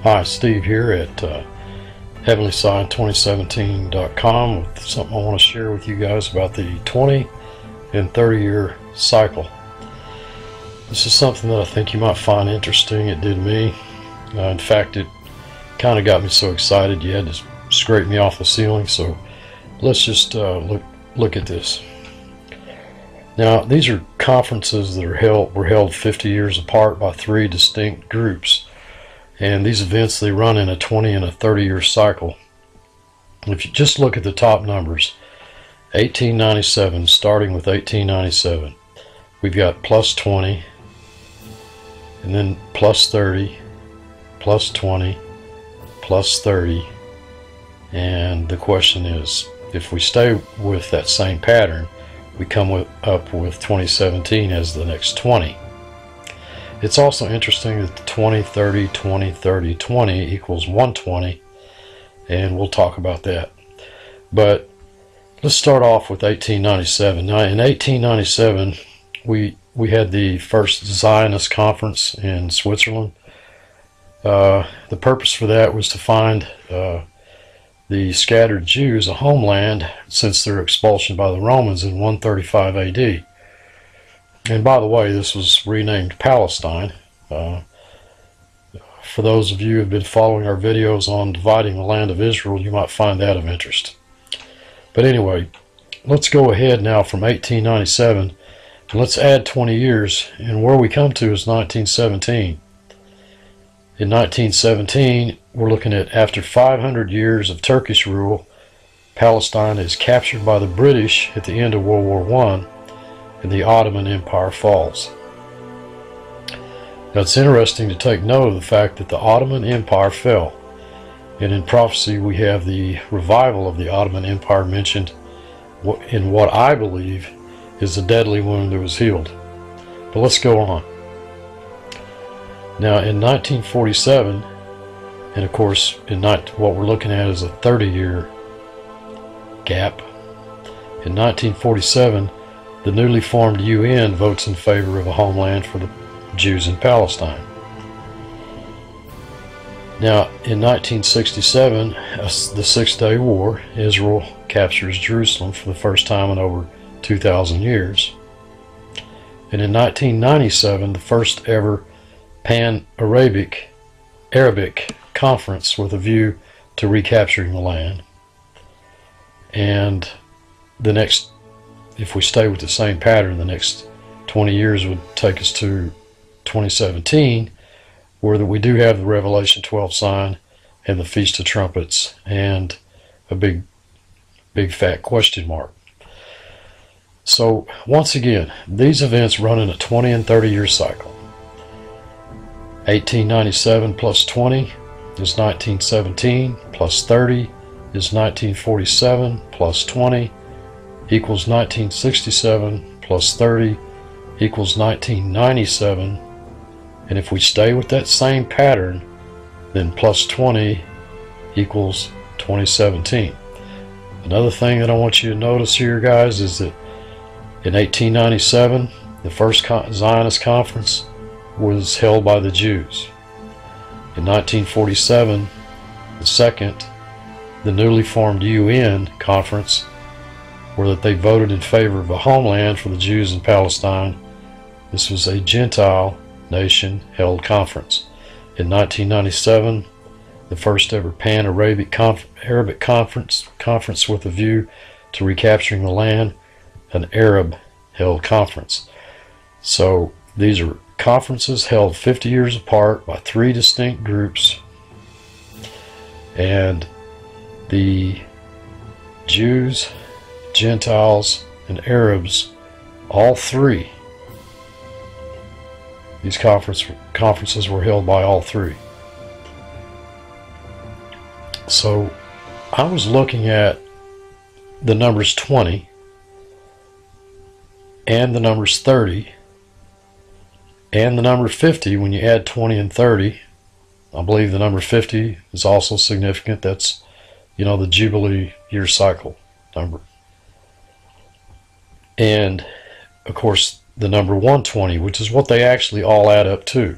Hi, Steve here at HeavenlySign2017.com with something I want to share with you guys about the 20 and 30 year cycle. This is something that I think you might find interesting. It did me. In fact, it kind of got me so excited you had to scrape me off the ceiling. So let's just look at this. Now, these are conferences that were held 50 years apart by three distinct groups. And these events, they run in a 20 and a 30 year cycle. If you just look at the top numbers, 1897, starting with 1897, we've got plus 20, and then plus 30, plus 20, plus 30. And the question is, if we stay with that same pattern, we come up with 2017 as the next 20. It's also interesting that the 20, 30, 20, 30, 20 equals 120, and we'll talk about that. But let's start off with 1897. Now, in 1897, we had the first Zionist conference in Switzerland. The purpose for that was to find the scattered Jews a homeland since their expulsion by the Romans in 135 AD. And by the way, this was renamed Palestine. For those of you who have been following our videos on dividing the land of Israel, you might find that of interest. But anyway, let's go ahead now from 1897 and let's add 20 years, and where we come to is 1917. In 1917, we're looking at after 500 years of Turkish rule, Palestine is captured by the British at the end of World War I, and the Ottoman Empire falls. Now, it's interesting to take note of the fact that the Ottoman Empire fell, and in prophecy we have the revival of the Ottoman Empire mentioned in what I believe is a deadly wound that was healed. But let's go on. Now, in 1947, and of course what we're looking at is a 30-year gap. In 1947, the newly formed UN votes in favor of a homeland for the Jews in Palestine. Now, in 1967, the Six-Day War, Israel captures Jerusalem for the first time in over 2,000 years. And in 1997, the first ever Pan-Arabic conference with a view to recapturing the land. And the next, if we stay with the same pattern, the next 20 years would take us to 2017, where we do have the Revelation 12 sign and the Feast of Trumpets and a big fat question mark. So once again, these events run in a 20 and 30 year cycle. 1897 plus 20 is 1917, plus 30 is 1947, plus 20 equals 1967, plus 30 equals 1997, and if we stay with that same pattern, then plus 20 equals 2017. Another thing that I want you to notice here, guys, is that in 1897, the first Zionist conference was held by the Jews. In 1947, the second, the newly formed UN conference, where that they voted in favor of a homeland for the Jews in Palestine. This was a Gentile nation held conference. In 1997, the first ever Pan-Arabic conference with a view to recapturing the land, an Arab held conference. So these are conferences held 50 years apart by three distinct groups, and the Jews, Gentiles, and Arabs, all three, these conferences were held by all three. So I was looking at the numbers 20 and the numbers 30 and the number 50. When you add 20 and 30, I believe the number 50 is also significant. That's, the Jubilee year cycle number. And of course the number 120, which is what they actually all add up to.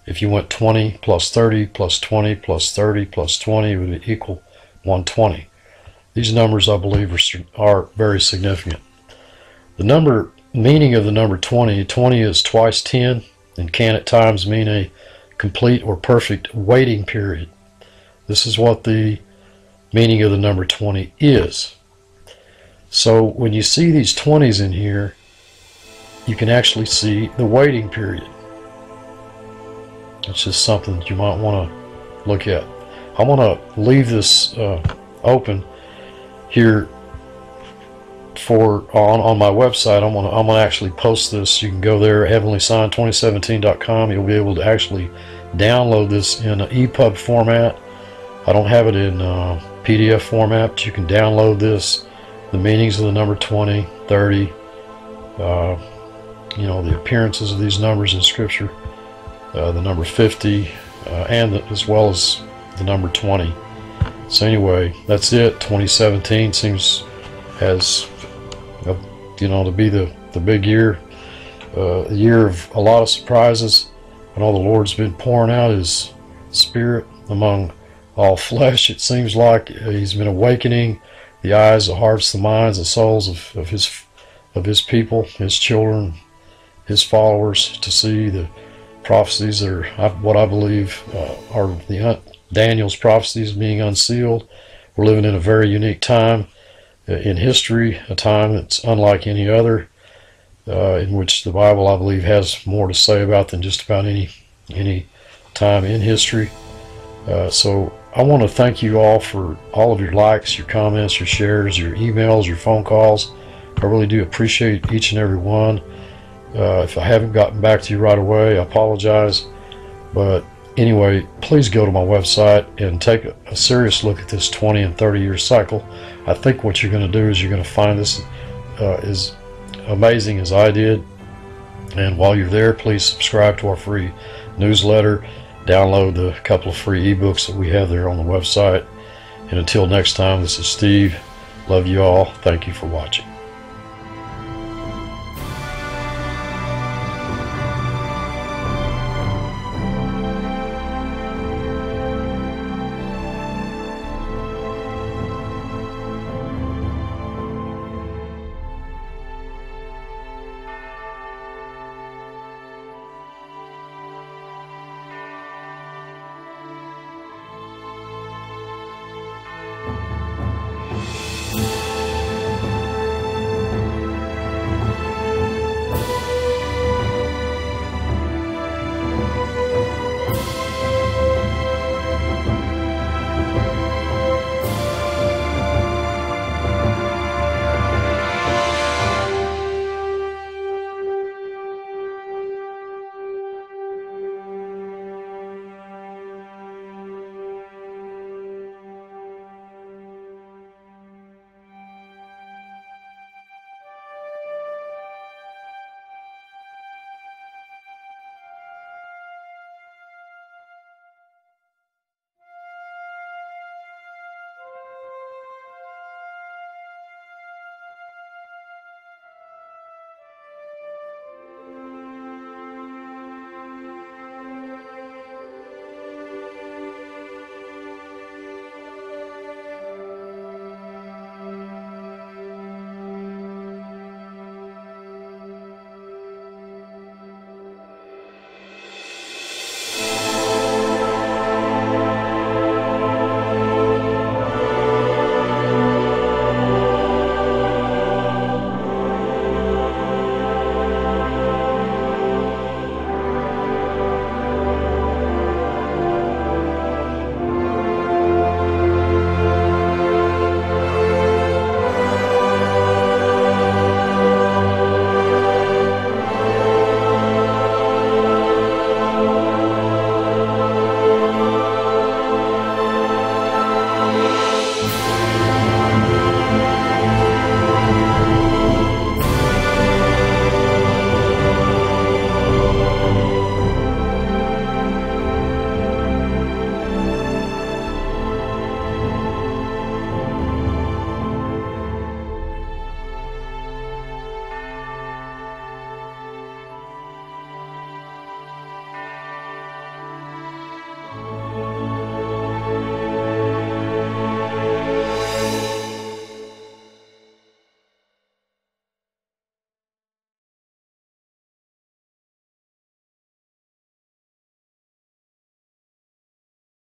If you went 20 plus 30 plus 20 plus 30 plus 20, it would equal 120. These numbers, I believe, are very significant. The meaning of the number 20, 20 is twice 10 and can at times mean a complete or perfect waiting period. This is what the meaning of the number 20 is. So when you see these 20s in here, you can actually see the waiting period. It's just something that you might want to look at. I want to leave this open here on my website. I'm gonna actually post this. You can go there, heavenlysign2017.com. You'll be able to actually download this in an EPUB format. I don't have it in PDF format, but you can download this. The meanings of the number 20, 30, the appearances of these numbers in Scripture, the number 50, as well as the number 20. So anyway, that's it. 2017 seems as to be the big year, a year of a lot of surprises. I know the Lord's been pouring out His Spirit among all flesh. It seems like He's been awakening the eyes, the hearts, the minds, the souls of His people, His children, His followers, to see the prophecies that are what I believe are Daniel's prophecies being unsealed. We're living in a very unique time in history, a time that's unlike any other, in which the Bible, I believe, has more to say about than just about any time in history. So I want to thank you all for all of your likes, your comments, your shares, your emails, your phone calls. I really do appreciate each and every one. If I haven't gotten back to you right away, I apologize. But anyway, please go to my website and take a serious look at this 20 and 30 year cycle. I think what you're going to do is you're going to find this as amazing as I did. And while you're there, please subscribe to our free newsletter. Download the couple of free ebooks that we have there on the website. And until next time, this is Steve. Love you all. Thank you for watching.